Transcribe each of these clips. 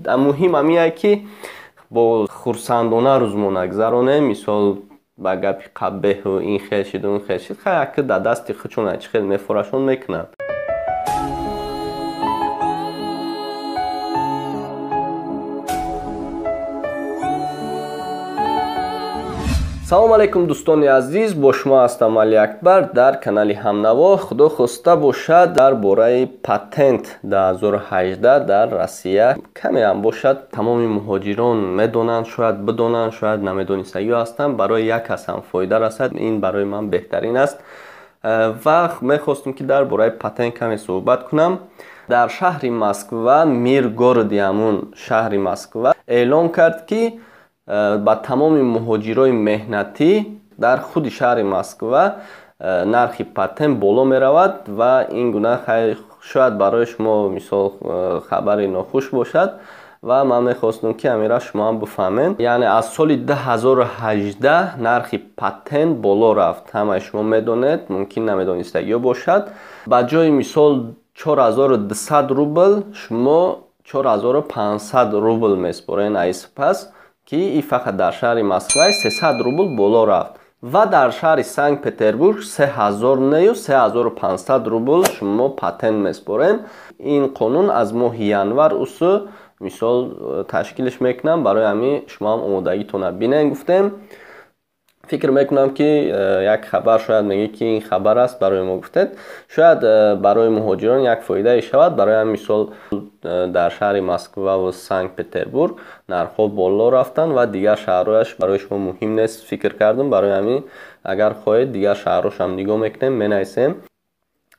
مهم همینه که با خورسندانه روزمو نگذرانه. مثال با گپی قبه و این خیل شد و اون خیل شد، خیلی که در دست خودشون چه خیلی میفورشون میکنن. салом алейкум дӯстони азиз, бо шумо ҳастам Али Акбар дар канали Ҳамнаво. худо хоста бошад дар бораи патент 2018 дар Россия каме ҳам бошад тамоми муҳоҷирон медонанд, шояд бидонанд, шояд намедонистагиҳо ҳастанд. барои як кас ҳам фоида расад, ин барои ман беҳтарин аст ва мехостам ки дар бораи патент каме суҳбат кунам. дар шаҳри Москва Миргороди ҳамун шаҳри Москва эълон кард ки ба тамоми муҳоҷирои меҳнатӣ дар худи шаҳри Москва нархи патент боло меравад ва ин гуна шояд барои шумо мисол хабари нохуш бошад ва ман мехостам ки амира шумо ҳам бифаҳмед. яъне аз соли 2018 нархи патент боло рафт. ҳамаи шумо медонед, мумкин намедонистагиҳо бошад. ба ҷои мисол 4200 рубл шумо 4500 рубл меспорен айспас ки ин фақат дар шаҳри Москва 300 рубл боло рафт ва дар шаҳри Санкт-Петербург 3000 нею 3500 рубл шумо патент меспорен. ин қонун аз моҳи январ усу мисол ташкилш мекунам. барои ҳамин шумо ҳам омодагитона бинен. гуфтем фикр мекунам ки як хабар шояд меги ки ин хабар аст барои мо гуфтед. шояд барои муҳоҷирон як фоидае шавад. барои ҳам мисол дар шаҳри Москва ва Санкт-Петербург нархҳо боло рафтанд ва дигар шаҳрҳояш барои шумо муҳим нест. фикр кардам барои ҳамин агар хоҳед дигар шаҳрҳошам нигоҳ мекунем, менависем.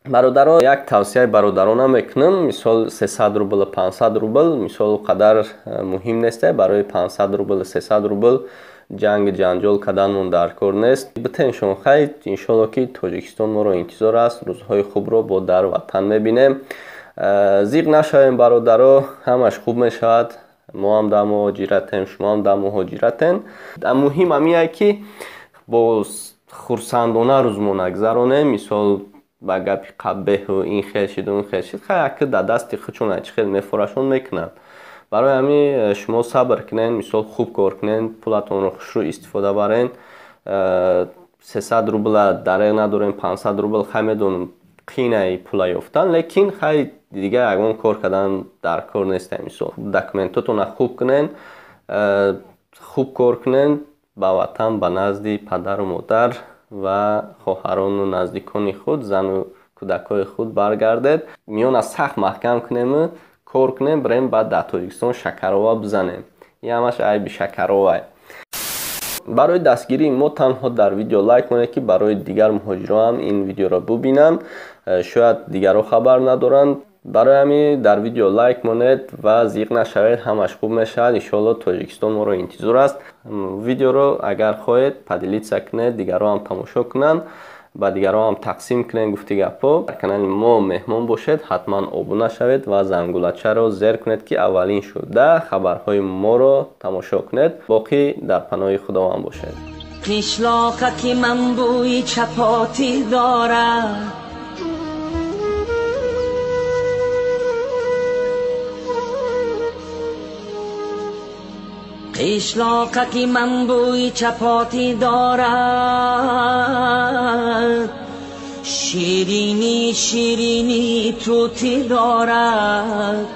бародарон, як тавсияи бародарона мекунам. мисол 300 рубл 500 рубл мисол қадар муҳим нест. барои 500 рубл 300 рубл ҷанги ҷанҷол каданмон дар кор нест. битен шумо хайр. иншоалло ки Тоҷикистон моро интизор аст. рӯзҳои хубро бо дар ватан мебинем. зиқ нашавем бародаро, ҳамаш хуб мешавад. мо ҳам дар муҳоҷиратем, шумо ҳам дар муҳоҷиратен. муҳим ҳаминае ки бо хурсандона рӯзмо нагзаронем. мисол ба гапи қабеҳу ин хел шид у он хел шид, хай ки дар дасти худшон ҳеч хел мефурашон мекунанд. барои ҳамин шумо сабр кунен, мисол хуб кор кунен, пулатонро хушрӯ истифода барен. 300 рубла дареғ надорем, 500 рубл хай медонам қиянаи пула ёфтан, лекин хай дигар ягон кор кардан дар кор нест. мисол документотона хуб кунен, хуб кор кунен, ба ватан ба назди падару модар ва хоҳарону наздикони худ, зану кӯдакои худ баргардед. миёна сахт маҳкам кунем, кор кунем, брем баъд дар Тоҷикистон шакарова бизанем. ин ҳамаш айби шакарова. барои дастгирии мо танҳо дар видео лайк монед ки барои дигар муҳоҷиро ҳам ин видеоро бубинанд. шояд дигаро хабар надоранд. барои ҳамин дар видео лайк монед ва зиқ нашавед, ҳамаш хуб мешавад. иншоалло Тоҷикистон моро интизор аст. видеоро агар хоҳед падилитса кунед, дигаро ҳам тамошо кунанд, ба дигаро ҳам тақсим кунед гуфти гапо. дар канали мо меҳмон бошед, ҳатман обуна шавед ва зангулачаро зер кунед ки аввалин шуда хабарҳои моро тамошо кунед. боқӣ дар паноҳи худованд бошед. қишлоқаки ман бӯи чапотӣ дорад, قیشلاقکی من بوی چپاتی دارد، شیرینی شیرینی توتی دارد.